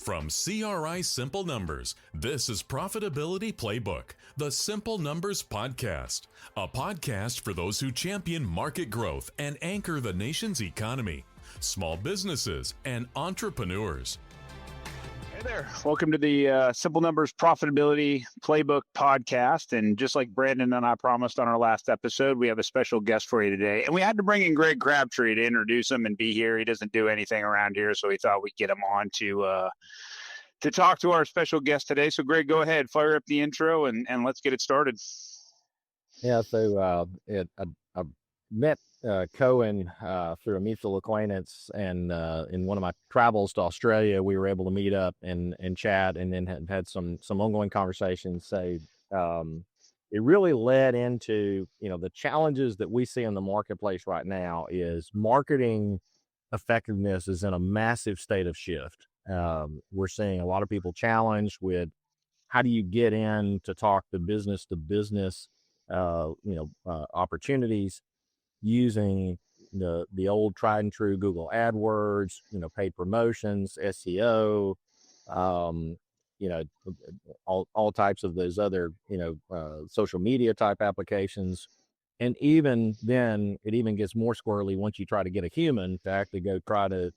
From CRI Simple Numbers, this is Profitability Playbook, the Simple Numbers Podcast, a podcast for those who champion market growth and anchor the nation's economy, small businesses, and entrepreneurs. Hey there. Welcome to the Simple Numbers Profitability Playbook podcast. And just like Brandon and I promised on our last episode, we have a special guest for you today. And we had to bring in Greg Crabtree to introduce him and be here. He doesn't do anything around here, so we thought we'd get him on to talk to our special guest today. So Greg, go ahead, fire up the intro and let's get it started. Yeah, so I met Cohen through a mutual acquaintance, and in one of my travels to Australia, we were able to meet up and chat, and then had some ongoing conversations. So it really led into, the challenges that we see in the marketplace right now is marketing effectiveness is in a massive state of shift. We're seeing a lot of people challenged with how do you get in to talk to business opportunities using the old tried and true Google AdWords, paid promotions, SEO, all types of those other, social media type applications. And even then, it even gets more squirrely once you try to get a human to actually go try to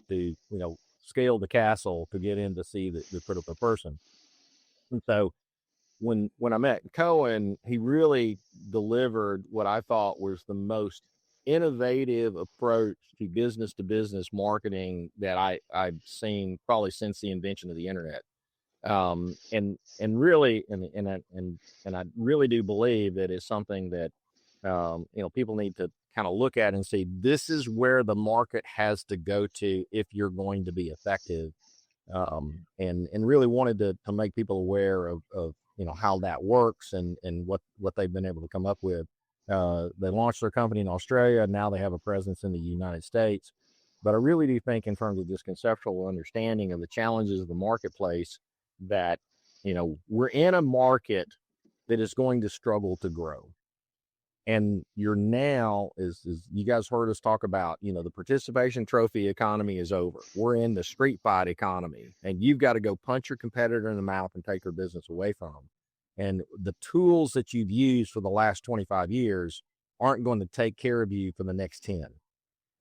scale the castle to get in to see the critical person. And so when I met Cohen, he really delivered what I thought was the most innovative approach to business marketing that I've seen probably since the invention of the internet. And I really do believe that it's something that people need to kind of look at and see, this is where the market has to go to if you're going to be effective. And really wanted to make people aware of how that works and what they've been able to come up with. They launched their company in Australia. Now they have a presence in the United States. But I really do think in terms of this conceptual understanding of the challenges of the marketplace that, we're in a market that is going to struggle to grow. And you're now, is you guys heard us talk about, the participation trophy economy is over. We're in the street fight economy, and you've got to go punch your competitor in the mouth and take their business away from them. And the tools that you've used for the last 25 years aren't going to take care of you for the next 10.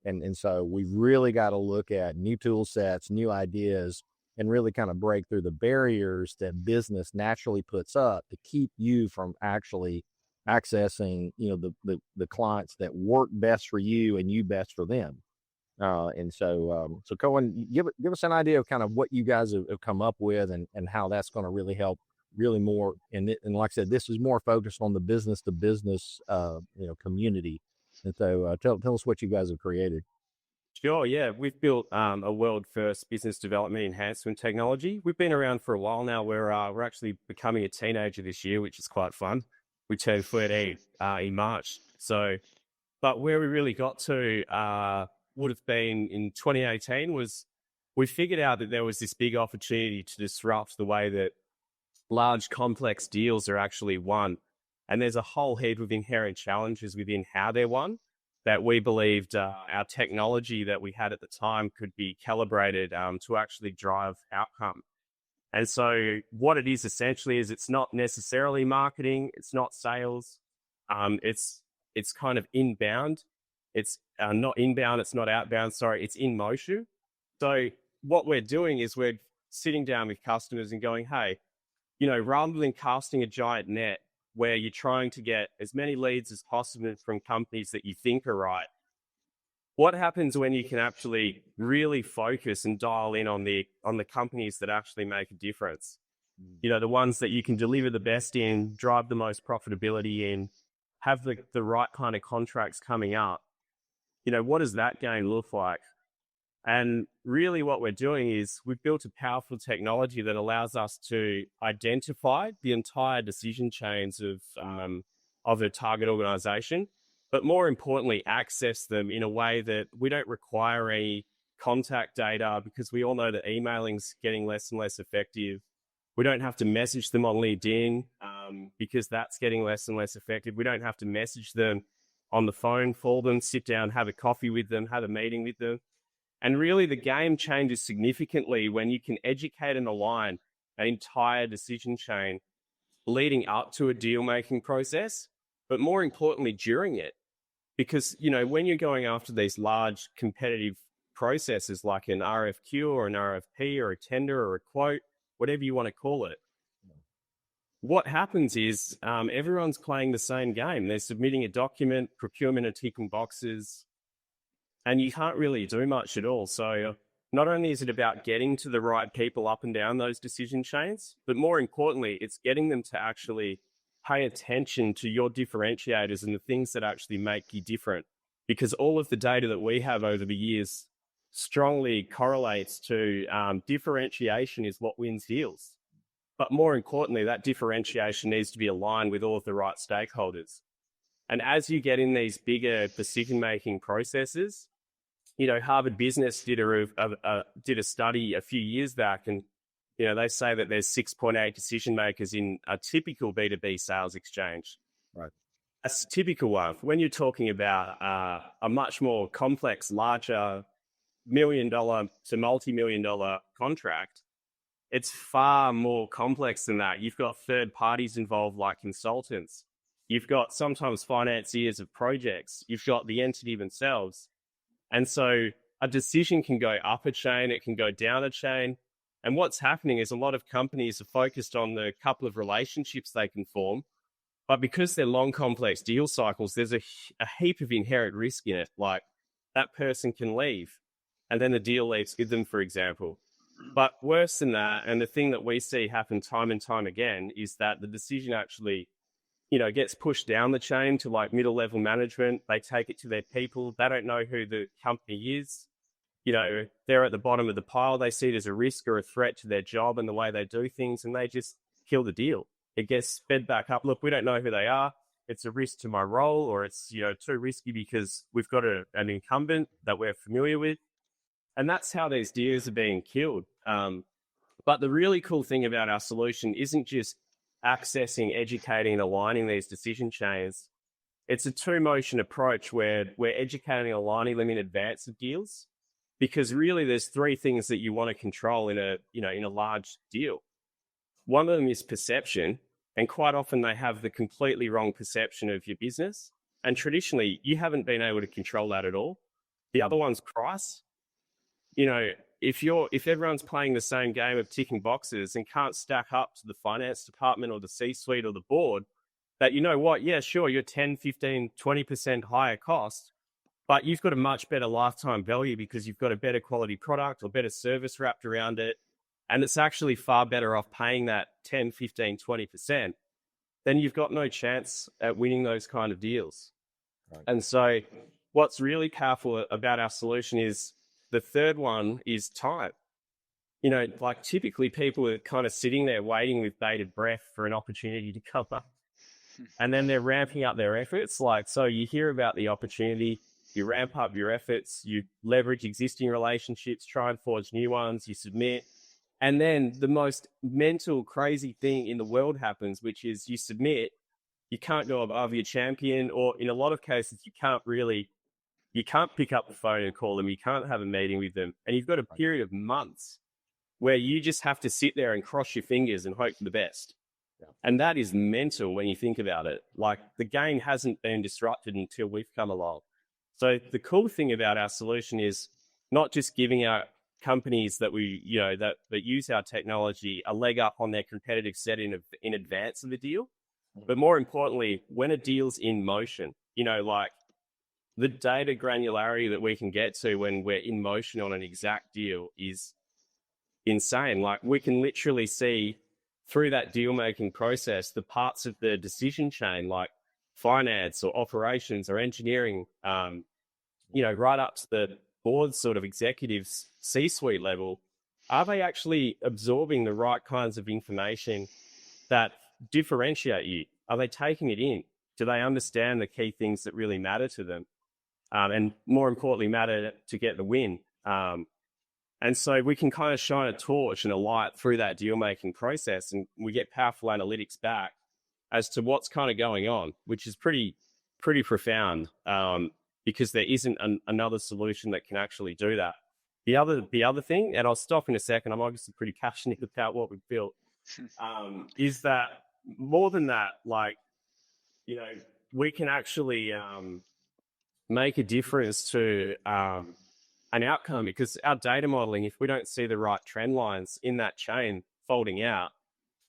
And so we've really got to look at new tool sets, new ideas, and really kind of break through the barriers that business naturally puts up to keep you from actually accessing, the clients that work best for you and you best for them. So Cohen, give us an idea of kind of what you guys have come up with and how that's going to really help really more. And like I said, this is more focused on the business to business, community. And so tell us what you guys have created. Sure. Yeah. We've built a world first business development enhancement technology. We've been around for a while now. We're actually becoming a teenager this year, which is quite fun. We turned 13 in March. So, but where we really got to would have been in 2018 was we figured out that there was this big opportunity to disrupt the way that large complex deals are actually won. And there's a whole heap of inherent challenges within how they're won that we believed our technology that we had at the time could be calibrated to actually drive outcome. And so what it is essentially is it's not necessarily marketing, it's not sales, it's kind of inbound. It's not inbound, it's not outbound, it's in motion. So what we're doing is we're sitting down with customers and going, hey, rather than casting a giant net where you're trying to get as many leads as possible from companies that you think are right, what happens when you can actually really focus and dial in on the companies that actually make a difference? The ones that you can deliver the best in, drive the most profitability in, have the right kind of contracts coming up. What does that game look like? And really what we're doing is we've built a powerful technology that allows us to identify the entire decision chains of a target organization, but more importantly, access them in a way that we don't require any contact data, because we all know that emailing's getting less and less effective. We don't have to message them on LinkedIn because that's getting less and less effective. We don't have to message them on the phone for them, sit down, have a coffee with them, have a meeting with them. And really the game changes significantly when you can educate and align an entire decision chain leading up to a deal-making process, but more importantly, during it. Because, when you're going after these large competitive processes like an RFQ or an RFP or a tender or a quote, whatever you want to call it, what happens is everyone's playing the same game. They're submitting a document, procurement are ticking boxes, and you can't really do much at all. So not only is it about getting to the right people up and down those decision chains, but more importantly, it's getting them to actually pay attention to your differentiators and the things that actually make you different. Because all of the data that we have over the years strongly correlates to differentiation is what wins deals. But more importantly, that differentiation needs to be aligned with all of the right stakeholders. And as you get in these bigger decision-making processes, Harvard Business did a study a few years back, and they say that there's 6.8 decision makers in a typical B2B sales exchange. Right. That's a typical one. When you're talking about a much more complex, larger $1 million to multi-million dollar contract, it's far more complex than that. You've got third parties involved like consultants. You've got sometimes financiers of projects. You've got the entity themselves. And so a decision can go up a chain, it can go down a chain. And what's happening is a lot of companies are focused on the couple of relationships they can form. But because they're long, complex deal cycles, there's a heap of inherent risk in it. Like that person can leave and then the deal leaves with them, for example. But worse than that, and the thing that we see happen time and time again, is that the decision actually, gets pushed down the chain to like middle level management. They take it to their people. They don't know who the company is. They're at the bottom of the pile. They see it as a risk or a threat to their job and the way they do things, and they just kill the deal. It gets sped back up. Look, we don't know who they are. It's a risk to my role, or it's, too risky because we've got an incumbent that we're familiar with. And that's how these deals are being killed. But the really cool thing about our solution isn't just accessing, educating, and aligning these decision chains. It's a two-motion approach where we're educating and aligning them in advance of deals, because really there's three things that you want to control in a large deal. One of them is perception, and quite often they have the completely wrong perception of your business. And traditionally, you haven't been able to control that at all. The other one's price. If everyone's playing the same game of ticking boxes and can't stack up to the finance department or the C-suite or the board, that yeah, sure, you're 10, 15, 20% higher cost, but you've got a much better lifetime value because you've got a better quality product or better service wrapped around it. And it's actually far better off paying that 10, 15, 20%. Then you've got no chance at winning those kind of deals. Right. And so what's really powerful about our solution is the third one is time. Like typically people are kind of sitting there waiting with bated breath for an opportunity to come up. And then they're ramping up their efforts. So you hear about the opportunity, you ramp up your efforts, you leverage existing relationships, try and forge new ones, you submit. And then the most mental crazy thing in the world happens, which is you submit, you can't go above your champion, or in a lot of cases, you can't pick up the phone and call them. You can't have a meeting with them. And you've got a period of months where you just have to sit there and cross your fingers and hope for the best. Yeah. And that is mental when you think about it. Like the game hasn't been disrupted until we've come along. So the cool thing about our solution is not just giving our companies that that use our technology a leg up on their competitive set in advance of the deal, but more importantly, when a deal's in motion, like the data granularity that we can get to when we're in motion on an exact deal is insane. Like we can literally see through that deal-making process, the parts of the decision chain, like finance or operations or engineering, right up to the board sort of executives, C-suite level, are they actually absorbing the right kinds of information that differentiate you? Are they taking it in? Do they understand the key things that really matter to them? And more importantly, matter to get the win. And so we can kind of shine a torch and a light through that deal-making process, and we get powerful analytics back as to what's kind of going on, which is pretty profound, because there isn't another solution that can actually do that. the other thing, and I'll stop in a second, I'm obviously pretty passionate about what we've built, is that more than that, like, you know, we can actually make a difference to an outcome, because our data modeling, if we don't see the right trend lines in that chain folding out,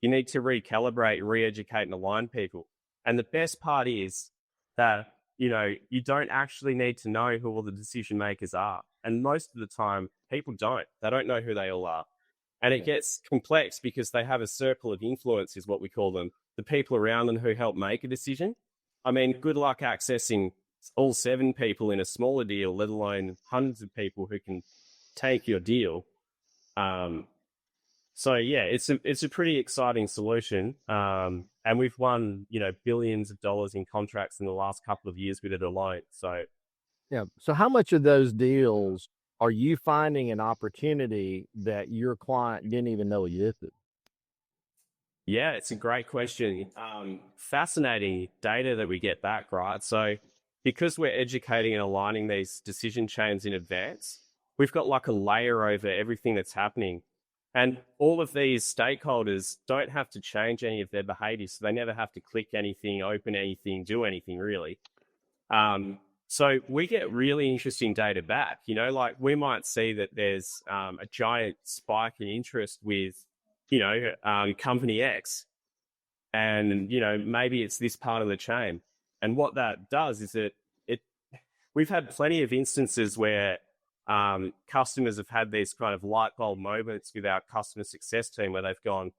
you need to recalibrate, re-educate, and align people. And the best part is that, you know, you don't actually need to know who all the decision makers are. And most of the time, people don't. They don't know who they all are. And it gets complex because they have a circle of influence, is what we call them, the people around them who help make a decision. I mean, good luck accessing all 7 people in a smaller deal, let alone hundreds of people who can take your deal. So yeah, it's a pretty exciting solution. And we've won, you know, billions of dollars in contracts in the last couple of years with it alone. So Yeah. So how much of those deals are you finding an opportunity that your client didn't even know existed? yeah, it's a great question. Fascinating data that we get back, right? So because we're educating and aligning these decision chains in advance, we've got like a layer over everything that's happening. And all of these stakeholders don't have to change any of their behaviors. So they never have to click anything, open anything, do anything really. So we get really interesting data back, you know, like we might see that there's a giant spike in interest with, you know, company X, and, you know, maybe it's this part of the chain. And what that does is we've had plenty of instances where customers have had these kind of light bulb moments with our customer success team where they've gone,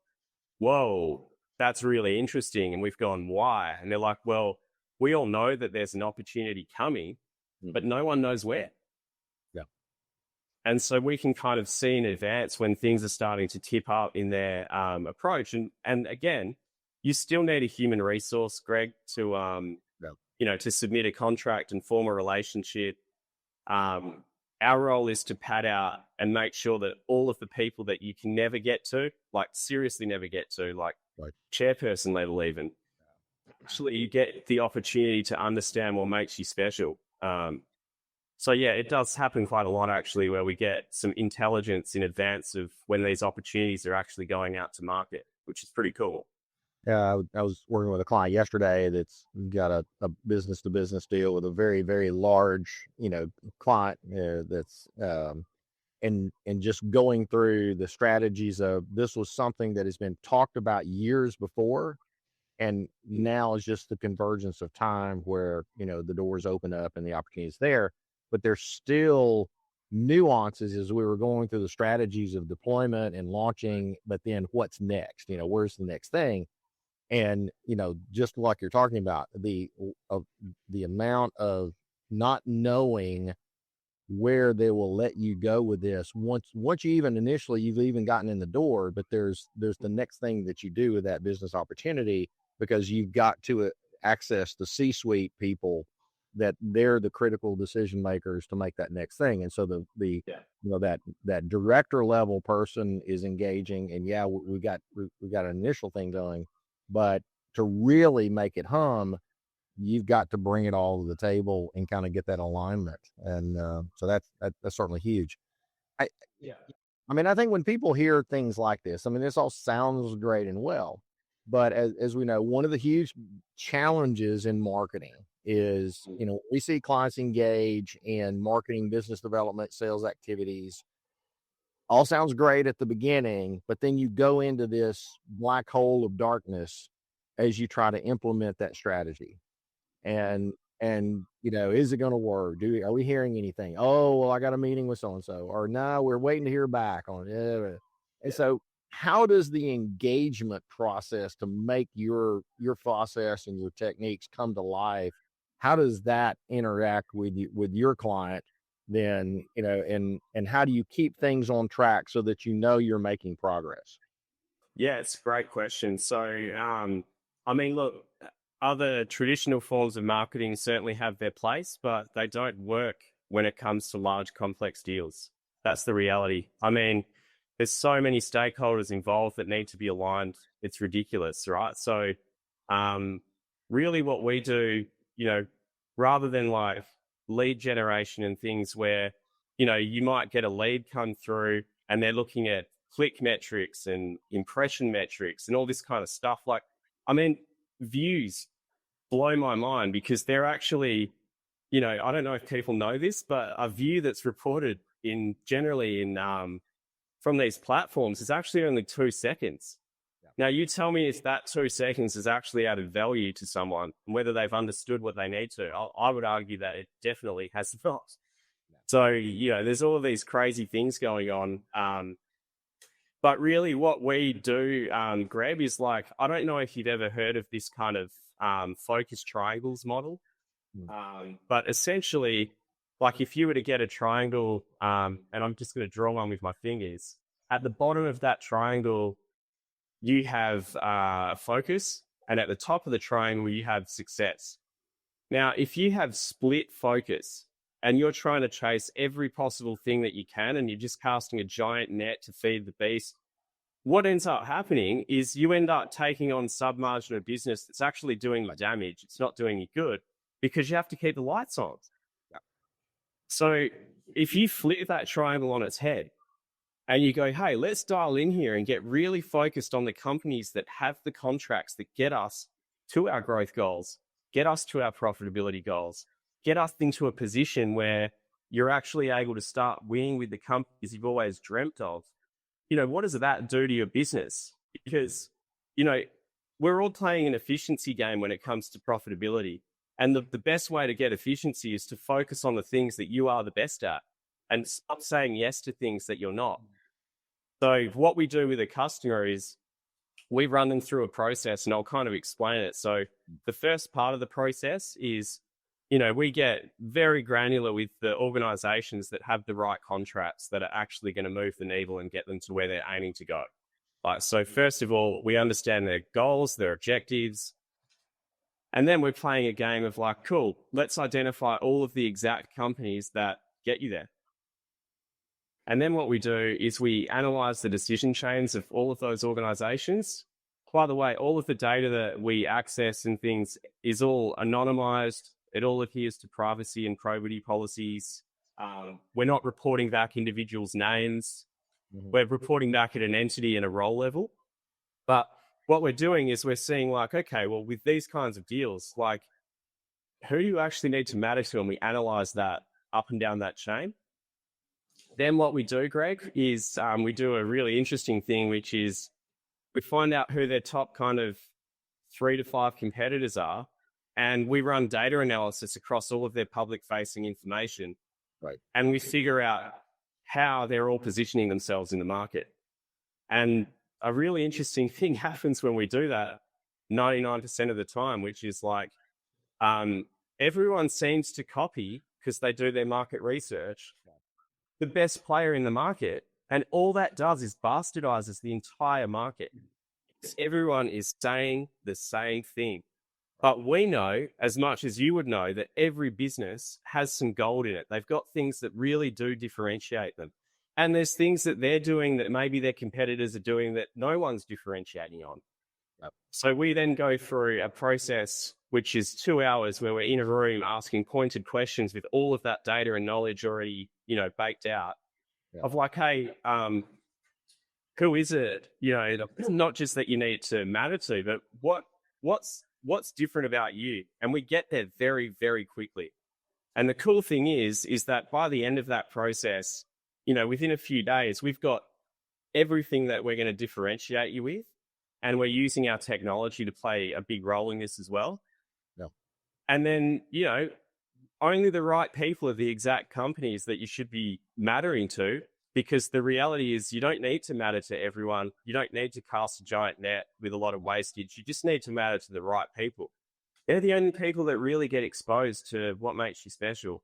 whoa, that's really interesting. And we've gone, why? And they're like, well, we all know that there's an opportunity coming, but no one knows where. Yeah. And so we can kind of see in advance when things are starting to tip up in their approach. And again, you still need a human resource, Greg, to you know, to submit a contract and form a relationship. Our role is to pad out and make sure that all of the people that you can never get to, like seriously never get to, like chairperson level even, actually you get the opportunity to understand what makes you special. So yeah, it does happen quite a lot actually, where we get some intelligence in advance of when these opportunities are actually going out to market, which is pretty cool. I was working with a client yesterday that's got a business to business deal with a very, very large, you know, client that's and just going through the strategies of this was something that has been talked about years before, and now is just the convergence of time where, you know, the doors open up and the opportunity is there, but there's still nuances as we were going through the strategies of deployment and launching, but then what's next, you know, where's the next thing? And, you know, just like you're talking about, the amount of not knowing where they will let you go with this once you even initially you've even gotten in the door, but there's the next thing that you do with that business opportunity, because you've got to access the C-suite people that they're the critical decision makers to make that next thing. And so the you know, that director level person is engaging, and yeah, we got an initial thing going, but to really make it hum, you've got to bring it all to the table and kind of get that alignment. And so that's certainly huge. I mean, I think when people hear things like this, I mean, this all sounds great and well, but as we know, one of the huge challenges in marketing is, you know, we see clients engage in marketing, business development, sales activities. All sounds great at the beginning, but then you go into this black hole of darkness as you try to implement that strategy. And you know, is it going to work? Are we hearing anything? Oh, well, I got a meeting with so-and-so, or no, we're waiting to hear back on it. And so how does the engagement process to make your process and your techniques come to life? How does that interact with your client then, you know, and how do you keep things on track so that, you know, you're making progress? Yeah, it's a great question. So, I mean, look, other traditional forms of marketing certainly have their place, but they don't work when it comes to large, complex deals. That's the reality. I mean, there's so many stakeholders involved that need to be aligned. It's ridiculous, right? So, really what we do, you know, rather than like lead generation and things where you might get a lead come through and they're looking at click metrics and impression metrics and all this kind of stuff. Like, I mean, views blow my mind because they're actually, I don't know if people know this, but a view that's reported generally from these platforms is actually only 2 seconds. Yeah. Now, you tell me if that 2 seconds has actually added value to someone and whether they've understood what they need to. I would argue that it definitely has not. Yeah. So, there's all of these crazy things going on. But really what we do, Greg, is like, I don't know if you've ever heard of this kind of focus triangles model. But essentially, like if you were to get a triangle, and I'm just going to draw one with my fingers, at the bottom of that triangle, you have focus, and at the top of the triangle, you have success. Now, if you have split focus and you're trying to chase every possible thing that you can, and you're just casting a giant net to feed the beast, what ends up happening is you end up taking on submarginal business that's actually doing you damage. It's not doing you good because you have to keep the lights on. Yeah. So if you flip that triangle on its head and you go, hey, let's dial in here and get really focused on the companies that have the contracts that get us to our growth goals, get us to our profitability goals, get us into a position where you're actually able to start winning with the companies you've always dreamt of. What does that do to your business? Because, we're all playing an efficiency game when it comes to profitability. And the best way to get efficiency is to focus on the things that you are the best at and stop saying yes to things that you're not. So what we do with a customer is we run them through a process, and I'll kind of explain it. So the first part of the process is, we get very granular with the organizations that have the right contracts that are actually going to move the needle and get them to where they're aiming to go. So first of all, we understand their goals, their objectives, and then we're playing a game of like, cool, let's identify all of the exact companies that get you there. And then what we do is we analyze the decision chains of all of those organizations. By the way, all of the data that we access and things is all anonymized. It all adheres to privacy and probity policies. We're not reporting back individuals' names. Mm-hmm. We're reporting back at an entity and a role level. But what we're doing is we're seeing like, okay, well, with these kinds of deals, like who do you actually need to matter to? And we analyze that up and down that chain. Then what we do, Greg, is we do a really interesting thing, which is we find out who their top kind of 3 to 5 competitors are, and we run data analysis across all of their public-facing information. Right. And we figure out how they're all positioning themselves in the market. And a really interesting thing happens when we do that 99% of the time, which is like everyone seems to copy, because they do their market research, the best player in the market. And all that does is bastardizes the entire market. Everyone is saying the same thing. But we know, as much as you would know, that every business has some gold in it. They've got things that really do differentiate them. And there's things that they're doing that maybe their competitors are doing that no one's differentiating on. Yep. So we then go through a process which is 2 hours where we're in a room asking pointed questions with all of that data and knowledge already, baked out. Yep. Of like, hey, who is it? Not just that you need to matter to, but what's different about you? And we get there very, very quickly. And the cool thing is that by the end of that process, within a few days, we've got everything that we're going to differentiate you with. And we're using our technology to play a big role in this as well. Yeah. And then, only the right people are the exact companies that you should be mattering to, because the reality is you don't need to matter to everyone. You don't need to cast a giant net with a lot of wastage. You just need to matter to the right people. They're the only people that really get exposed to what makes you special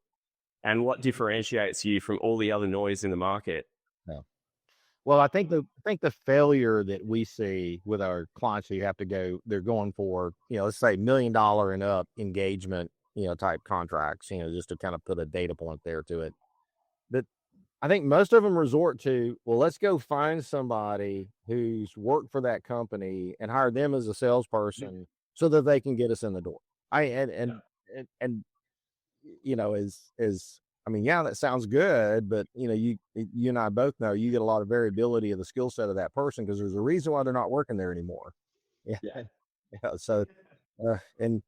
and what differentiates you from all the other noise in the market. Yeah. Well, I think the failure that we see with our clients who have to go, they're going for, let's say $1 million and up engagement, type contracts, just to kind of put a data point there to it. That I think most of them resort to, well, let's go find somebody who's worked for that company and hire them as a salesperson so that they can get us in the door. As I mean, yeah, that sounds good, but you and I both know you get a lot of variability of the skill set of that person because there's a reason why they're not working there anymore. Yeah. Yeah. Yeah. So, and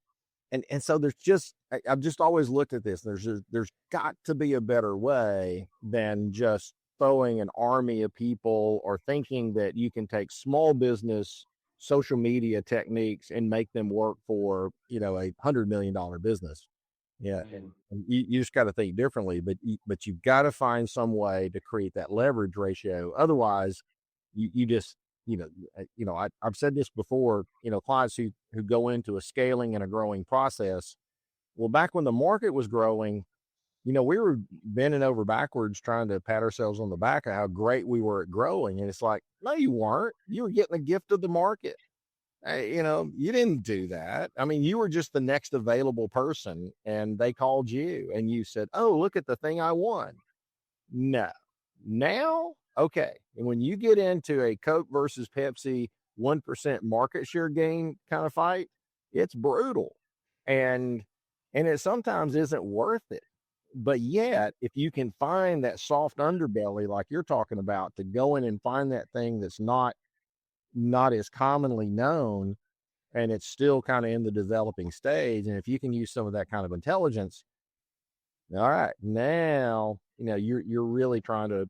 so there's just, I've just always looked at this. There's got to be a better way than just throwing an army of people or thinking that you can take small business social media techniques and make them work for, $100 million business. Yeah. And you just got to think differently, but you've got to find some way to create that leverage ratio. Otherwise you just, I've said this before, clients who go into a scaling and a growing process. Well, back when the market was growing, we were bending over backwards trying to pat ourselves on the back of how great we were at growing. And it's like, no, you weren't. You were getting the gift of the market. You didn't do that. I mean, you were just the next available person and they called you and you said, oh, look at the thing I won. No. Now, okay. And when you get into a Coke versus Pepsi 1% market share gain kind of fight, it's brutal. And it sometimes isn't worth it. But yet, if you can find that soft underbelly like you're talking about to go in and find that thing that's not as commonly known and it's still kind of in the developing stage, and if you can use some of that kind of intelligence, all right, now you're really trying to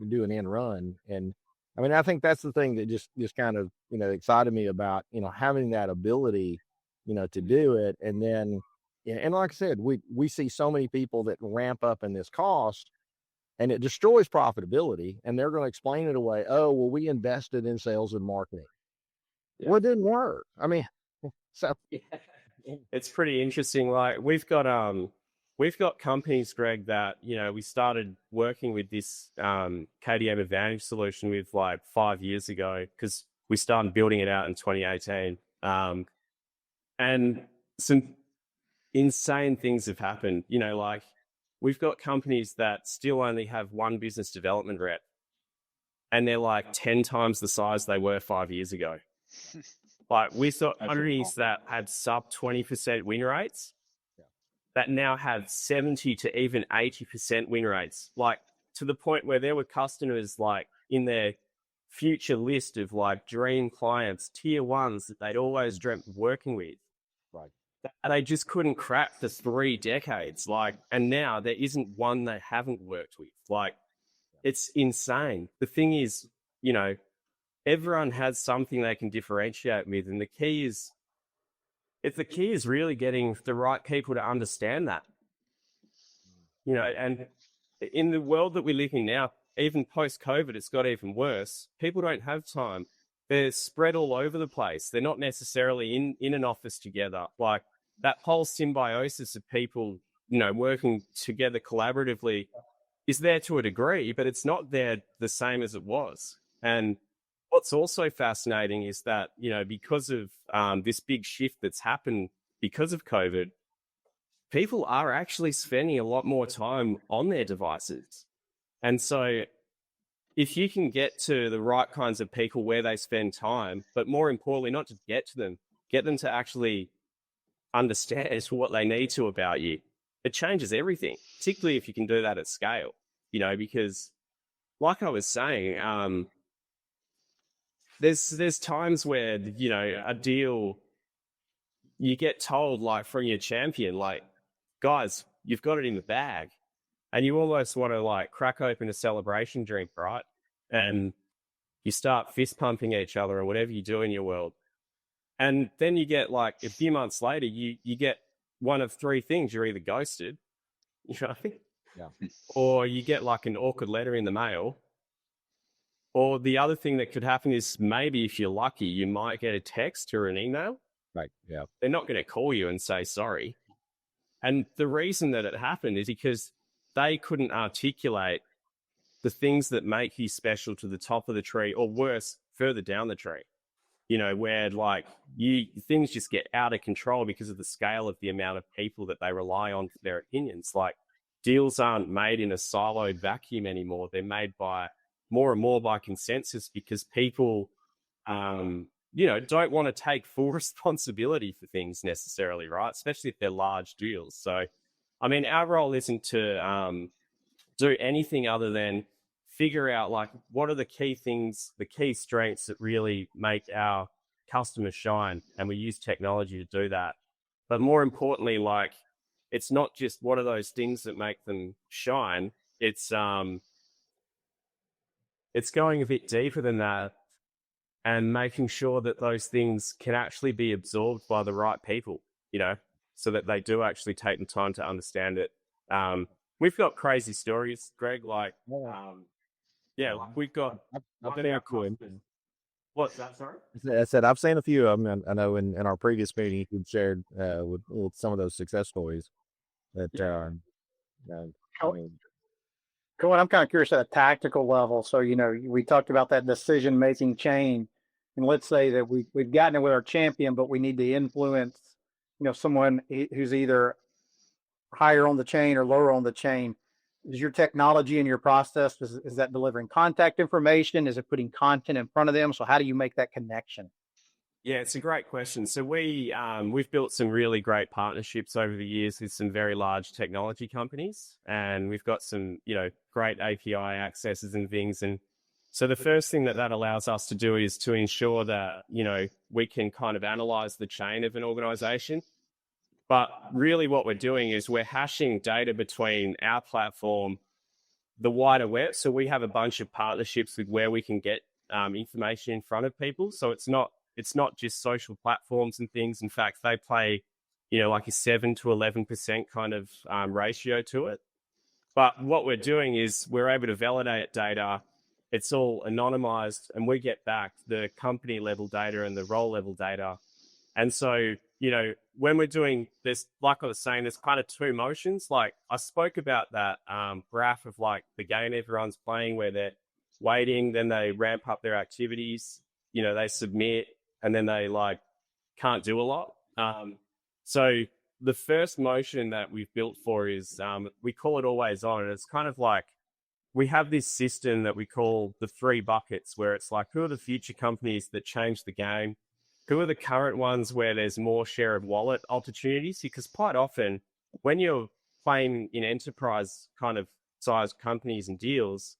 do an end run. And I mean, I think that's the thing that just kind of excited me about having that ability to do it. And then and like I said, we see so many people that ramp up in this cost and it destroys profitability, and they're going to explain it away. Oh, well, we invested in sales and marketing. Yeah. Well, it didn't work. I mean, so Yeah. It's pretty interesting. Like we've got companies, Greg, that we started working with this KDM Advantage solution with like 5 years ago because we started building it out in 2018, and some insane things have happened. Like we've got companies that still only have one business development rep, and they're like 10 times the size they were 5 years ago. Like we saw companies that had sub 20% win rates that now have 70 to even 80% win rates, like to the point where there were customers like in their future list of like dream clients, tier ones that they'd always dreamt of working with. Right. And they just couldn't crack for 3 decades. Like, and now there isn't one they haven't worked with. Like, it's insane. The thing is, everyone has something they can differentiate with. And the key is really getting the right people to understand that. And in the world that we're living now, even post-COVID, it's got even worse. People don't have time. They're spread all over the place. They're not necessarily in an office together. Like that whole symbiosis of people, working together collaboratively is there to a degree, but it's not there the same as it was. And what's also fascinating is that, because of this big shift that's happened because of COVID, people are actually spending a lot more time on their devices. And so if you can get to the right kinds of people where they spend time, but more importantly, not just get them to actually understand what they need to about you, it changes everything, particularly if you can do that at scale, because like I was saying, there's times where, a deal, you get told like from your champion, like, guys, you've got it in the bag. And you almost want to like crack open a celebration drink, right? And you start fist pumping each other or whatever you do in your world. And then you get like a few months later, you get one of 3 things. You're either ghosted, Yeah. or you get like an awkward letter in the mail. Or the other thing that could happen is maybe if you're lucky, you might get a text or an email. Right. Yeah. They're not going to call you and say sorry. And the reason that it happened is because they couldn't articulate the things that make you special to the top of the tree, or worse, further down the tree. Where like things just get out of control because of the scale of the amount of people that they rely on for their opinions. Like deals aren't made in a siloed vacuum anymore. They're made by more and more by consensus because people, don't want to take full responsibility for things necessarily, right? Especially if they're large deals. So I mean, our role isn't to do anything other than figure out like what are the key things, the key strengths that really make our customers shine, and we use technology to do that. But more importantly, like it's not just what are those things that make them shine. It's going a bit deeper than that and making sure that those things can actually be absorbed by the right people, so that they do actually take the time to understand it. We've got crazy stories, Greg, like, we've got, I've been there, cool. What's that, sorry? I said I've seen a few of them, and I know in our previous meeting you've shared with some of those success stories that I mean, Cool. I'm kind of curious at a tactical level. So, we talked about that decision-making chain, and let's say that we've gotten it with our champion, but we need to influence, someone who's either higher on the chain or lower on the chain. Is your technology and your process, is that delivering contact information? Is it putting content in front of them? So how do you make that connection? Yeah, it's a great question. So we've built some really great partnerships over the years with some very large technology companies, and we've got some, great API accesses and things. And so the first thing that allows us to do is to ensure that, we can kind of analyze the chain of an organization. But really what we're doing is we're hashing data between our platform, the wider web. So we have a bunch of partnerships with where we can get information in front of people. So it's not just social platforms and things. In fact, they play, like a 7 to 11% kind of ratio to it. But what we're doing is we're able to validate data. It's all anonymized, and we get back the company level data and the role level data. And so, when we're doing this, like I was saying, there's kind of two motions. Like I spoke about that graph of like the game everyone's playing where they're waiting, then they ramp up their activities, they submit, and then they like can't do a lot. So the first motion that we've built for is we call it always on. And it's kind of like we have this system that we call the 3 buckets, where it's like, who are the future companies that change the game? Who are the current ones where there's more share of wallet opportunities? Because quite often when you're playing in enterprise kind of size companies and deals,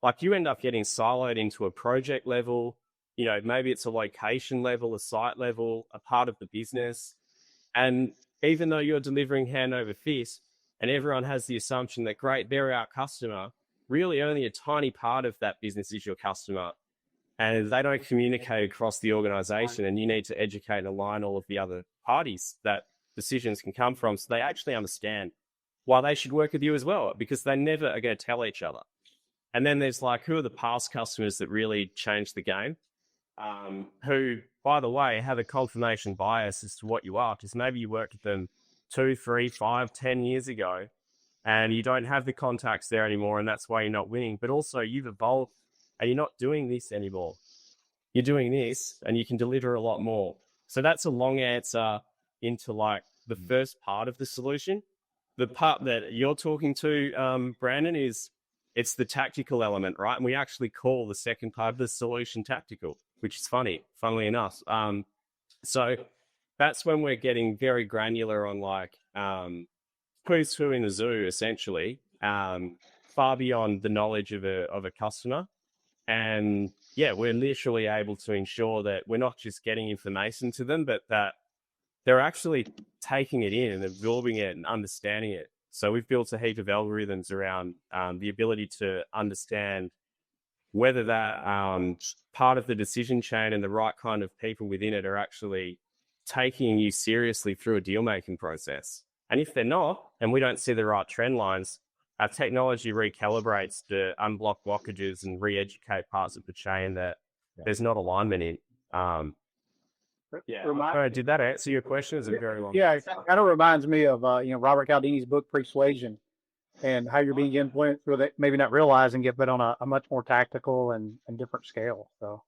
like you end up getting siloed into a project level, maybe it's a location level, a site level, a part of the business. And even though you're delivering hand over fist and everyone has the assumption that, great, they're our customer, really only a tiny part of that business is your customer. And they don't communicate across the organization, and you need to educate and align all of the other parties that decisions can come from, so they actually understand why they should work with you as well, because they never are going to tell each other. And then there's like, who are the past customers that really changed the game? Who, by the way, have a confirmation bias as to what you are, because maybe you worked with them 2, 3, 5, 10 years ago, and you don't have the contacts there anymore, and that's why you're not winning. But also you've evolved, and you're not doing this anymore. You're doing this, and you can deliver a lot more. So that's a long answer into like the first part of the solution. The part that you're talking to, Brandon, is it's the tactical element, right? And we actually call the second part of the solution tactical, which is funnily enough. So that's when we're getting very granular on like who's who in the zoo, essentially, far beyond the knowledge of a customer. And yeah, we're literally able to ensure that we're not just getting information to them, but that they're actually taking it in and absorbing it and understanding it. So we've built a heap of algorithms around the ability to understand whether that part of the decision chain and the right kind of people within it are actually taking you seriously through a deal-making process. And if they're not, and we don't see the right trend lines, our technology recalibrates to unblock blockages and re-educate parts of the chain that there's not alignment in. Did that answer your question? Is it very long? Yeah, it kind of reminds me of Robert Cialdini's book Persuasion, and how you're being influenced with it, maybe not realizing it, but on a much more tactical and different scale. So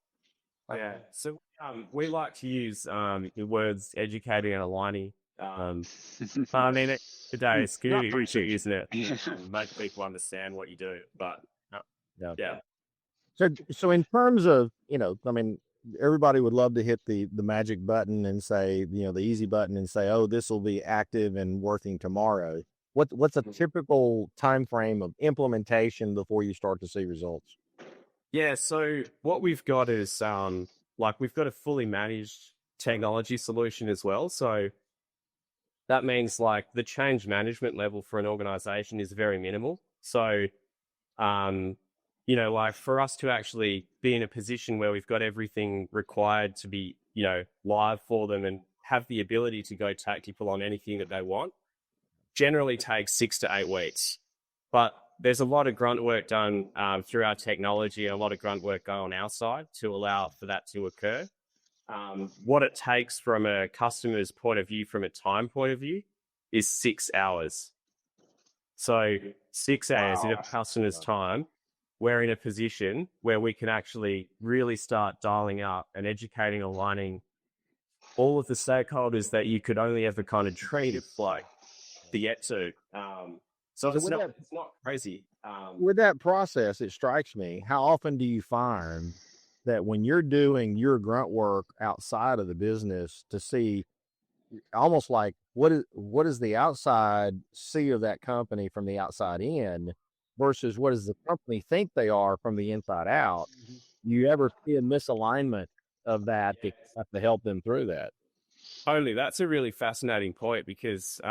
so we like to use the words educating and aligning. I mean, today it's good, isn't it? Make people understand what you do, but yeah. So in terms of, I mean, everybody would love to hit the magic button and say, the easy button and say, oh, this will be active and working tomorrow. what's a typical time frame of implementation before you start to see results? Yeah, so what we've got is like we've got a fully managed technology solution as well. So that means like the change management level for an organization is very minimal. So you know, like for us to actually be in a position where we've got everything required to be, you know, live for them and have the ability to go tactical on anything that they want, generally takes 6 to 8 weeks. But there's a lot of grunt work done through our technology, a lot of grunt work going on our side to allow for that to occur. What it takes from a customer's point of view, from a time point of view, is 6 hours. So 6 hours in a customer's time, we're in a position where we can actually really start dialing up and educating, aligning all of the stakeholders that you could only ever kind of dream of like to get to. So it's not crazy. With that process, it strikes me, how often do you find that when you're doing your grunt work outside of the business to see almost like what is the outside see of that company from the outside in versus what does the company think they are from the inside out? You ever see a misalignment of that to help them through that? Totally. That's a really fascinating point because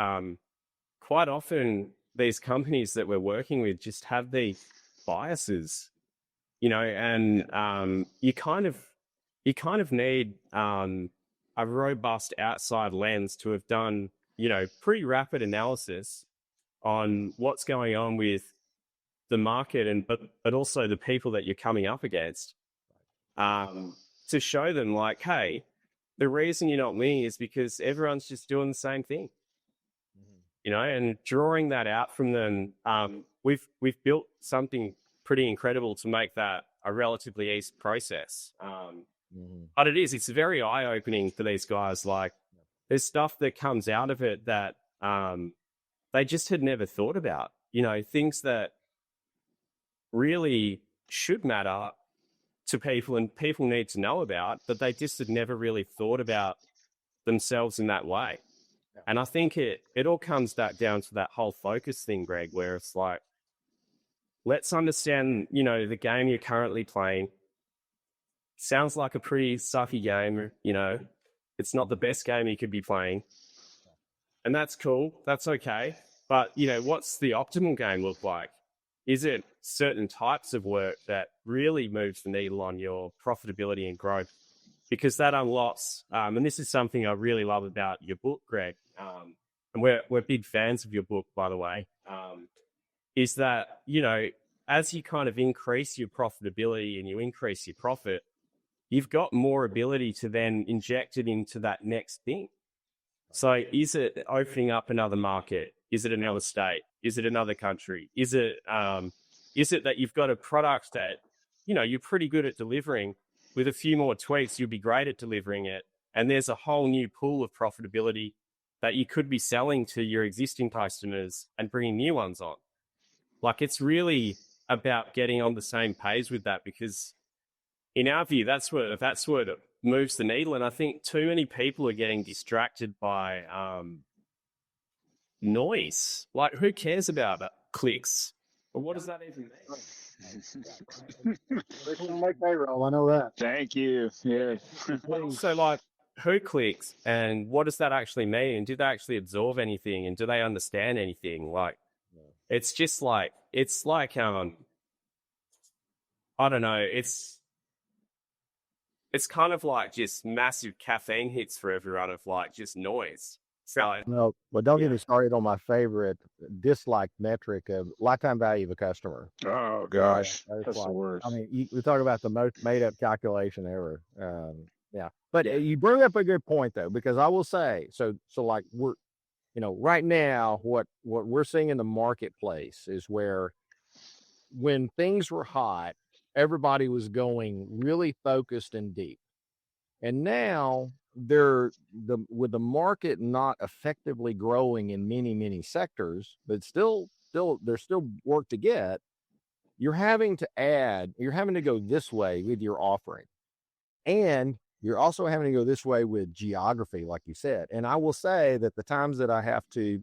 quite often these companies that we're working with just have these biases, you know, and you kind of need a robust outside lens to have done, you know, pretty rapid analysis on what's going on with the market and but also the people that you're coming up against, to show them like, hey, the reason you're not winning is because everyone's just doing the same thing, you know, and drawing that out from them. We've built something pretty incredible to make that a relatively easy process. But it's very eye-opening for these guys. Like there's stuff that comes out of it that they just had never thought about, you know, things that really should matter to people and people need to know about, but they just had never really thought about themselves in that way. And I think it all comes back down to that whole focus thing, Greg, where it's like, let's understand, you know, the game you're currently playing. Sounds like a pretty sucky game, you know, it's not the best game you could be playing. And that's cool. That's okay. But, you know, what's the optimal game look like? Is it certain types of work that really moves the needle on your profitability and growth? Because that unlocks, and this is something I really love about your book, Greg, and we're big fans of your book, by the way, is that, you know, as you kind of increase your profitability and you increase your profit, you've got more ability to then inject it into that next thing. So is it opening up another market? Is it another state? Is it another country? Is it that you've got a product that, you know, you're pretty good at delivering? With a few more tweaks, you'll be great at delivering it. And there's a whole new pool of profitability that you could be selling to your existing customers and bringing new ones on. Like it's really about getting on the same page with that, because in our view, that's what moves the needle. And I think too many people are getting distracted by noise. Like who cares about clicks? Or what does that even mean? They can make payroll. I know that. Thank you. Yeah. So like who clicks and what does that actually mean? And do they actually absorb anything? And do they understand anything? Like it's just like, it's like, I don't know. It's kind of like just massive caffeine hits for everyone of like just noise. So No, but don't get me started on my favorite dislike metric of lifetime value of a customer. Oh gosh, That's that's the like, worst. I mean, we talk about the most made up calculation ever. Yeah, but you bring up a good point though, because I will say, so like we're, you know, right now, what we're seeing in the marketplace is where when things were hot, everybody was going really focused and deep. And now with the market not effectively growing in many sectors, but still there's still work to get. You're having to go this way with your offering. And you're also having to go this way with geography, like you said. And I will say that the times that I have to,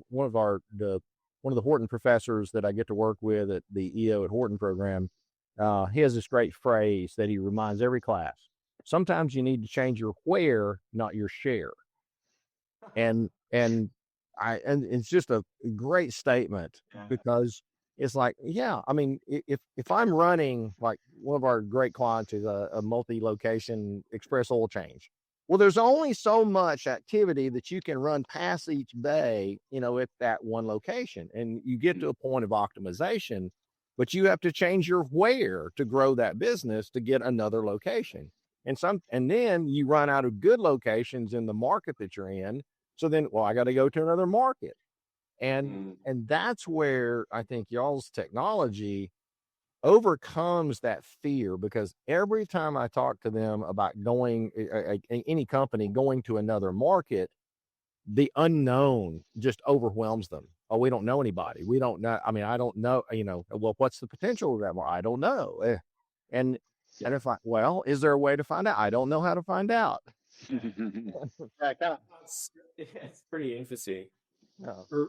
one of the Horton professors that I get to work with at the EO at Horton program, he has this great phrase that he reminds every class. Sometimes you need to change your where, not your share. And it's just a great statement, because it's like, yeah, I mean, if I'm running, like one of our great clients is a multi-location express oil change. Well, there's only so much activity that you can run past each bay, at that one location. And you get to a point of optimization, but you have to change your where to grow that business to get another location. And then you run out of good locations in the market that you're in. So then, well, I got to go to another market. And that's where I think y'all's technology overcomes that fear, because every time I talk to them about going, any company going to another market, the unknown just overwhelms them. Oh, we don't know anybody. We don't know. I mean, I don't know, well, what's the potential of that market? I don't know. And if is there a way to find out? I don't know how to find out. It's pretty interesting.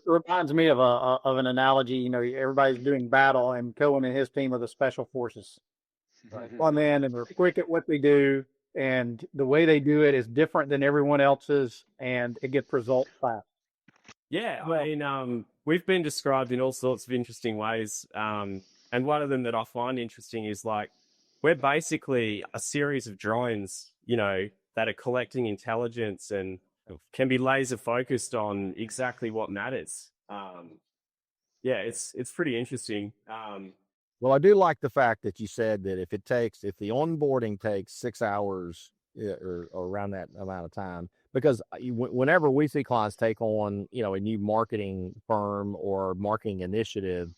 Reminds me of an analogy. Everybody's doing battle, and Cohen and his team are the special forces. Come in, and they're quick at what they do, and the way they do it is different than everyone else's, and it gets results fast. Yeah, I mean, we've been described in all sorts of interesting ways, and one of them that I find interesting is like, we're basically a series of drones, that are collecting intelligence and can be laser focused on exactly what matters. It's pretty interesting. Well, I do like the fact that you said that if the onboarding takes 6 hours or around that amount of time, because whenever we see clients take on, a new marketing firm or marketing initiative,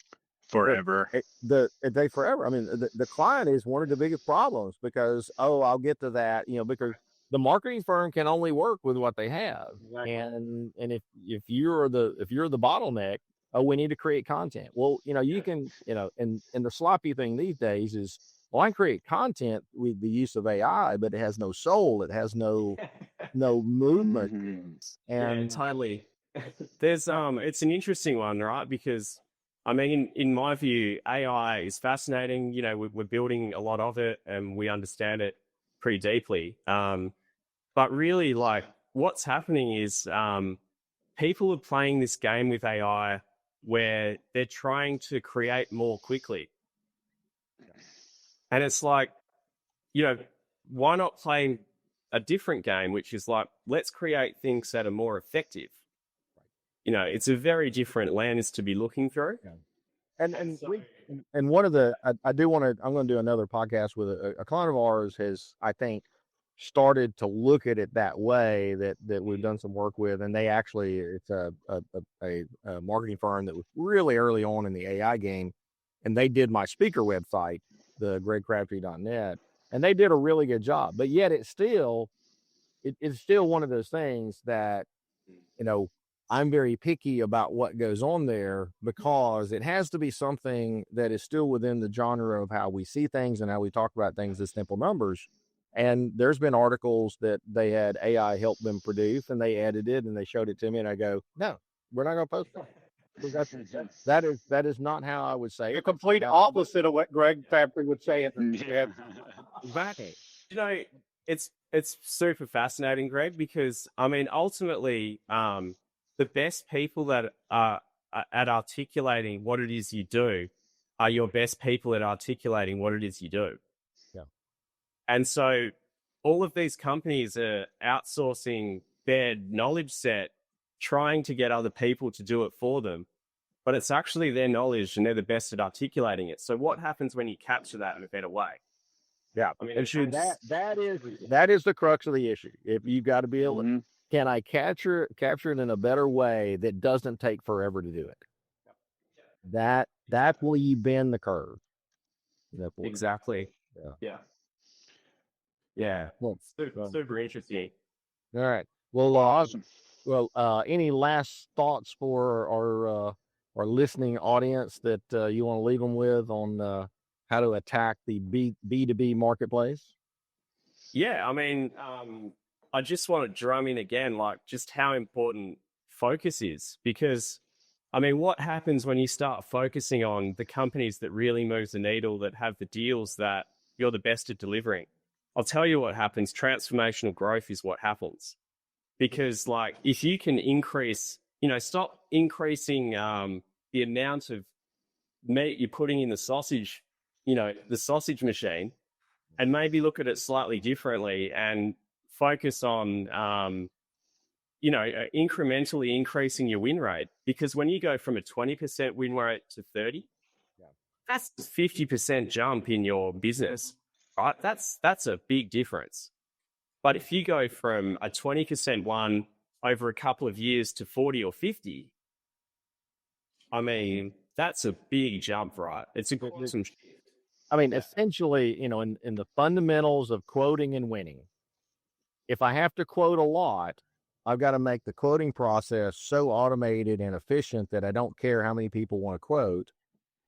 forever. They forever. I mean, the client is one of the biggest problems, because, I'll get to that, because the marketing firm can only work with what they have. Exactly. And if you're the bottleneck, we need to create content. Well, you can, and the sloppy thing these days is, I can create content with the use of AI, but it has no soul. It has no movement. And entirely. There's it's an interesting one, right? Because I mean, in my view, AI is fascinating. We're building a lot of it, and we understand it pretty deeply. But really, like, what's happening is people are playing this game with AI where they're trying to create more quickly. And it's like, why not play a different game, which is like, let's create things that are more effective. It's a very different lens to be looking through. Yeah. And one of the, I'm going to do another podcast with a client of ours has, I think, started to look at it that way, that we've done some work with, and it's a marketing firm that was really early on in the AI game, and they did my speaker website, the gregcrabtree.net, and they did a really good job. But yet it's still one of those things that, I'm very picky about what goes on there, because it has to be something that is still within the genre of how we see things and how we talk about things as simple numbers. And there's been articles that they had AI help them produce, and they edited and they showed it to me, and I go, no, we're not going to post that. That is not how I would say it. The complete opposite of what Greg Crabtree would say. Exactly. It's super fascinating, Greg, because I mean, ultimately, the best people that are at articulating what it is you do are your best people at articulating what it is you do. Yeah. And so all of these companies are outsourcing their knowledge set, trying to get other people to do it for them, but it's actually their knowledge and they're the best at articulating it. So what happens when you capture that in a better way? Yeah. I mean, that is the crux of the issue. If you've got to be able to, can I capture it in a better way that doesn't take forever to do it? That's where you bend the curve. Exactly. Yeah. Well, super interesting. All right. Well, awesome. Any last thoughts for our listening audience that you want to leave them with on how to attack the B2B marketplace? Yeah, I mean, I just want to drum in again, like just how important focus is, because I mean, what happens when you start focusing on the companies that really move the needle, that have the deals that you're the best at delivering? I'll tell you what happens. Transformational growth is what happens, because like if you can increase, stop increasing the amount of meat you're putting in the sausage, the sausage machine, and maybe look at it slightly differently and focus on, incrementally increasing your win rate. Because when you go from a 20% win rate to 30, that's a 50% jump in your business, right? That's a big difference. But if you go from a 20% one over a couple of years to 40 or 50, I mean, that's a big jump, right? It's a awesome shift. I mean, essentially, in the fundamentals of quoting and winning, if I have to quote a lot, I've got to make the quoting process so automated and efficient that I don't care how many people want to quote.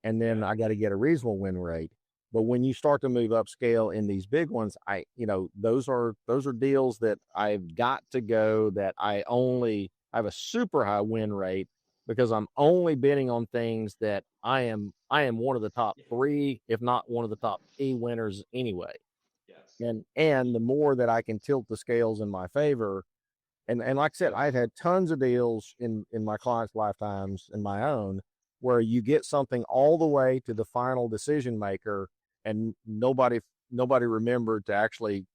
And then I got to get a reasonable win rate. But when you start to move upscale in these big ones, those are deals that I've got to go, that I have a super high win rate, because I'm only bidding on things that I am one of the top 3, if not one of the top 8 winners anyway. Yes. And the more that I can tilt the scales in my favor, and like I said, I've had tons of deals in my clients' lifetimes and my own, where you get something all the way to the final decision maker, and nobody remembered to actually,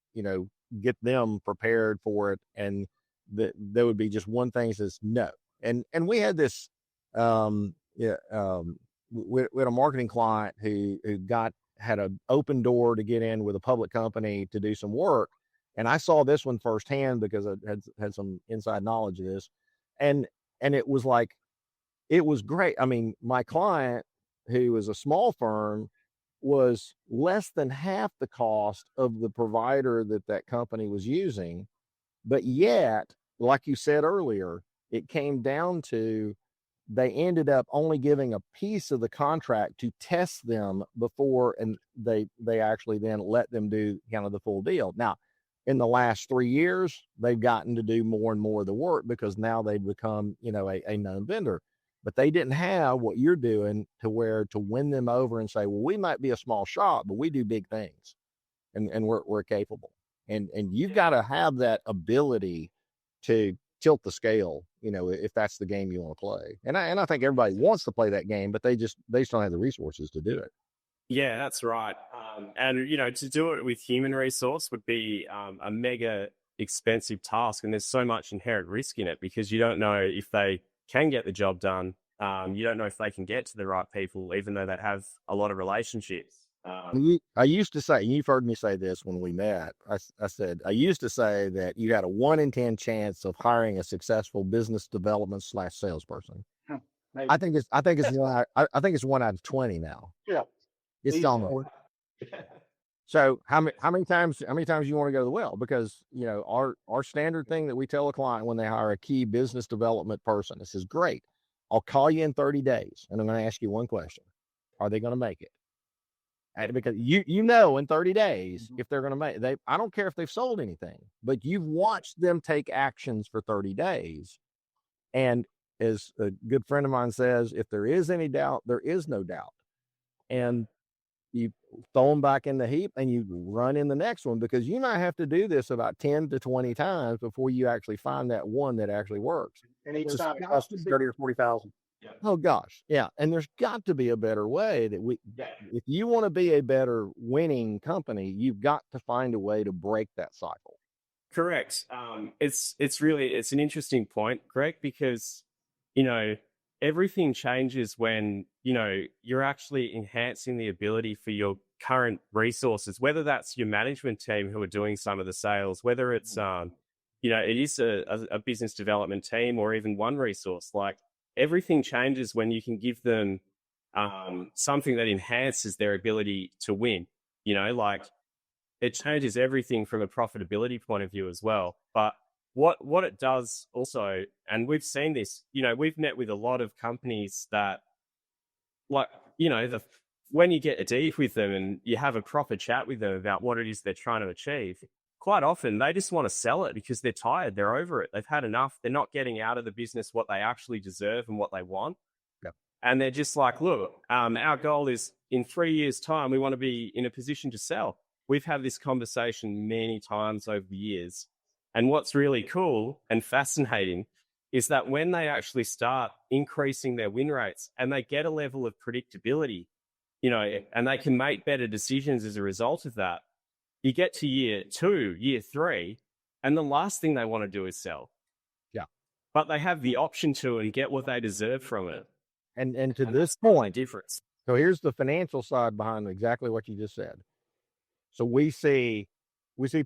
get them prepared for it. And there would be just one thing that says no. And we had this, we had a marketing client who had an open door to get in with a public company to do some work. And I saw this one firsthand because I had some inside knowledge of this. And it was like, it was great. I mean, my client, who was a small firm, was less than half the cost of the provider that company was using. But yet, like you said earlier, it came down to, they ended up only giving a piece of the contract to test them before, and they actually then let them do kind of the full deal. Now, in the last 3 years, they've gotten to do more and more of the work, because now they've become, a known vendor. But they didn't have what you're doing to win them over and say, well, we might be a small shop, but we do big things, and we're capable. And you've got to have that ability to tilt the scale, if that's the game you want to play. And I think everybody wants to play that game, but they just don't have the resources to do it. Yeah, that's right. And, to do it with human resource would be a mega expensive task. And there's so much inherent risk in it, because you don't know if they can get the job done. You don't know if they can get to the right people, even though they have a lot of relationships. I used to say, and you've heard me say this when we met, I said, I used to say that you had a 1 in 10 chance of hiring a successful business development / salesperson. I think it's 1 out of 20 now. Yeah. It's almost. So how many times you want to go to the well? Because, our standard thing that we tell a client when they hire a key business development person, this is great. I'll call you in 30 days and I'm going to ask you one question. Are they going to make it? And because in 30 days, if they're going to make, I don't care if they've sold anything, but you've watched them take actions for 30 days. And as a good friend of mine says, if there is any doubt, there is no doubt. And you throw them back in the heap and you run in the next one, because you might have to do this about 10 to 20 times before you actually find that one that actually works. And each time it costs 30 or 40,000. Yeah. Oh gosh. Yeah. And there's got to be a better way if you want to be a better winning company, you've got to find a way to break that cycle. Correct. It's an interesting point, Greg, because, everything changes when, you're actually enhancing the ability for your current resources, whether that's your management team who are doing some of the sales, whether it's, it is a business development team, or even one resource. Like, everything changes when you can give them something that enhances their ability to win. Like, it changes everything from a profitability point of view as well. But what it does also, and we've seen this, we've met with a lot of companies that, like, when you get a deep with them and you have a proper chat with them about what it is they're trying to achieve, quite often they just want to sell it because they're tired. They're over it. They've had enough. They're not getting out of the business what they actually deserve and what they want. Yep. And they're just like, look, our goal is in 3 years' time, we want to be in a position to sell. We've had this conversation many times over the years. And what's really cool and fascinating is that when they actually start increasing their win rates and they get a level of predictability, and they can make better decisions as a result of that, you get to year 2, year 3, and the last thing they want to do is sell. Yeah. But they have the option to and get what they deserve from it. And to this point, difference. so here's the financial side behind exactly what you just said. So we see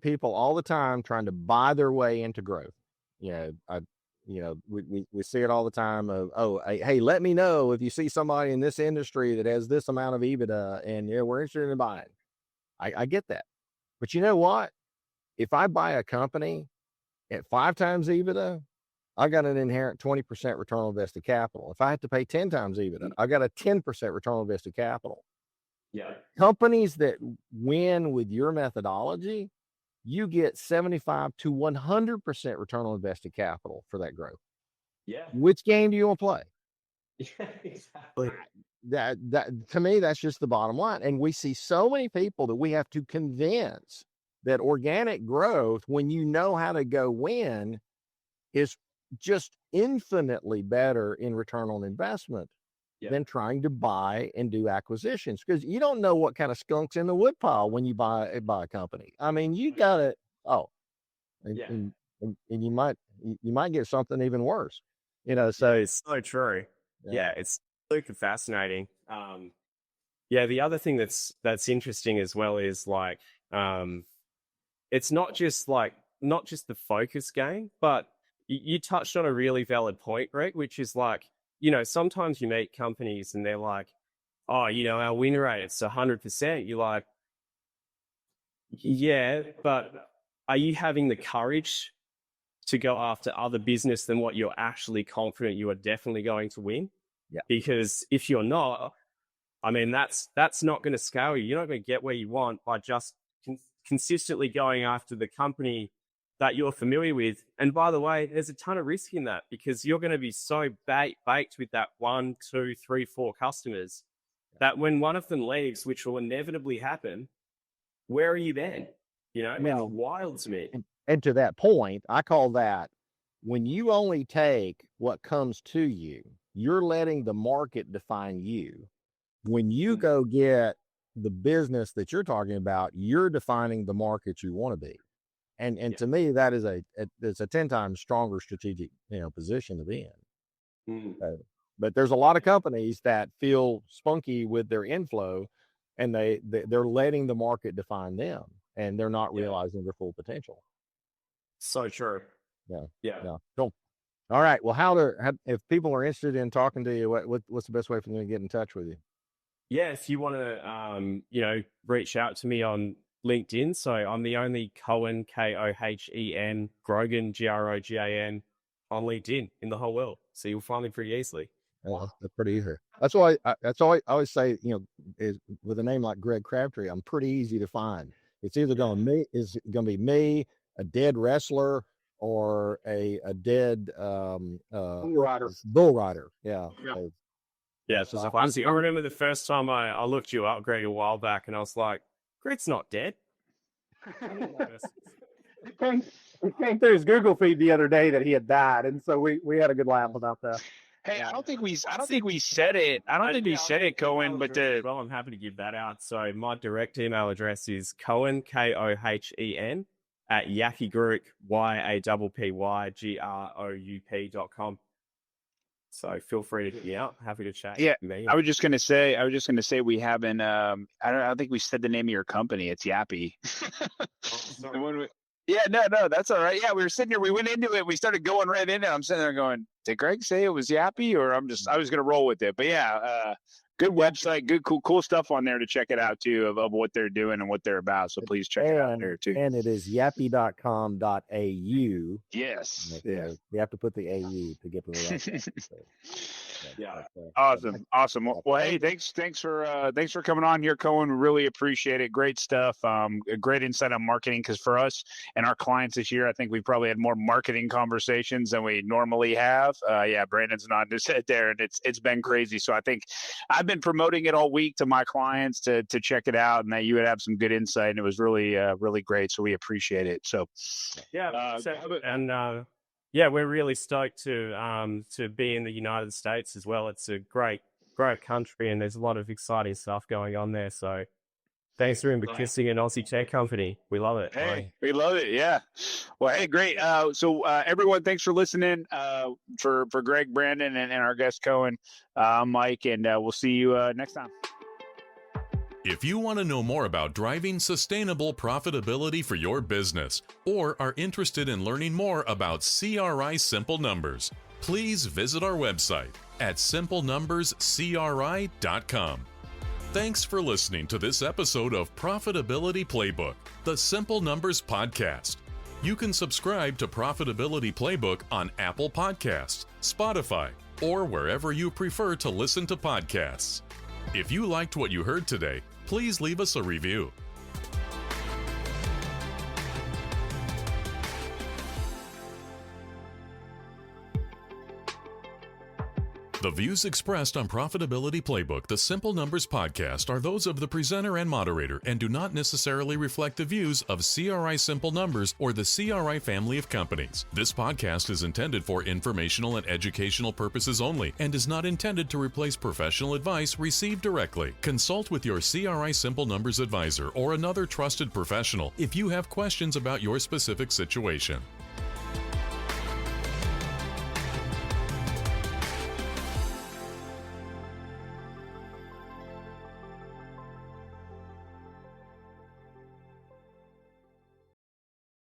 people all the time trying to buy their way into growth. We see it all the time of, hey, let me know if you see somebody in this industry that has this amount of EBITDA and we're interested in buying. I get that. But you know what? If I buy a company at 5 times EBITDA, I got an inherent 20% return on invested capital. If I had to pay 10 times EBITDA, I got a 10% return on invested capital. Yeah. Companies that win with your methodology, you get 75 to 100% return on invested capital for that growth. Yeah. Which game do you want to play? Yeah, exactly. That to me, that's just the bottom line. And we see so many people that we have to convince that organic growth, when you know how to go win, is just infinitely better in return on investment than trying to buy and do acquisitions, because you don't know what kind of skunk's in the woodpile when you buy a company. I mean, you got to and you might get something even worse. So it's so true. Yeah, it's super fascinating. The other thing that's interesting as well is like, it's not just the focus game, but you touched on a really valid point, Greg, which is like, sometimes you meet companies and they're like, oh, our win rate, it's 100%. You're like, yeah, but are you having the courage to go after other business than what you're actually confident you are definitely going to win? Yeah. Because if you're not, I mean, that's not going to scale you. You're not going to get where you want by just consistently going after the company that you're familiar with. And by the way, there's a ton of risk in that, because you're going to be so baked with that 1, 2, 3, 4 customers that when one of them leaves, which will inevitably happen, where are you then? It's wild to me. And to that point, I call that, when you only take what comes to you, you're letting the market define you. When you go get the business that you're talking about, you're defining the market you want to be. And to me, that is it's a 10 times stronger strategic, position to be in. But there's a lot of companies that feel spunky with their inflow, and they're letting the market define them, and they're not realizing their full potential. So true. Yeah. Cool. All right. Well, if people are interested in talking to you, what's the best way for them to get in touch with you? Yeah, if you want to, reach out to me on LinkedIn. So I'm the only Cohen, Kohen, Grogan, Grogan on LinkedIn in the whole world. So you'll find me pretty easily. Well, that's pretty easy. That's why I always say, is with a name like Greg Crabtree, I'm pretty easy to find. It's either going to be me, a dead wrestler, or a dead bull rider. Yeah. Yeah. So I remember the first time I looked you up, Greg, a while back, and I was like, Greg's not dead. It came through his Google feed the other day that he had died, and so we had a good laugh about that. Hey, I don't think we said it. I don't think we said it, Cohen. But I'm happy to give that out. So my direct email address is Cohen, Kohen, at Yappygroup, YAPPYGROUP.com. So feel free to hit me out. Happy to chat. Yeah, me. I was just gonna say we haven't. I don't think we said the name of your company. It's Yappy. No, that's all right. Yeah, we were sitting here. We went into it. We started going right in it. I'm sitting there going, did Greg say it was Yappy, or I was gonna roll with it? But yeah, Good website, good, cool stuff on there to check it out too of what they're doing and what they're about. So please check it out there too. And it is yappy.com.au. Yes. Yeah. You have to put the AU to get to the right. So, yeah. Awesome. Well, hey, thanks for coming on here, Cohen. Really appreciate it. Great stuff. A great insight on marketing, because for us and our clients this year, I think we've probably had more marketing conversations than we normally have. Brandon's nodding his head there, and it's been crazy. So I think I've been promoting it all week to my clients to check it out, and that you would have some good insight, and it was really really great. So we appreciate it. So we're really stoked to be in the United States as well. It's a great country, and there's a lot of exciting stuff going on there. So thanks for kissing an Aussie tech company. We love it. Hey, we love it. Yeah. Well, hey, great. So everyone, thanks for listening. For Greg, Brandon, and our guest Cohen, Mike, and we'll see you next time. If you want to know more about driving sustainable profitability for your business, or are interested in learning more about CRI Simple Numbers, please visit our website at simplenumberscri.com. Thanks for listening to this episode of Profitability Playbook, the Simple Numbers Podcast. You can subscribe to Profitability Playbook on Apple Podcasts, Spotify, or wherever you prefer to listen to podcasts. If you liked what you heard today, please leave us a review. The views expressed on Profitability Playbook, the Simple Numbers Podcast, are those of the presenter and moderator and do not necessarily reflect the views of CRI Simple Numbers or the CRI family of companies. This podcast is intended for informational and educational purposes only and is not intended to replace professional advice received directly. Consult with your CRI Simple Numbers advisor or another trusted professional if you have questions about your specific situation.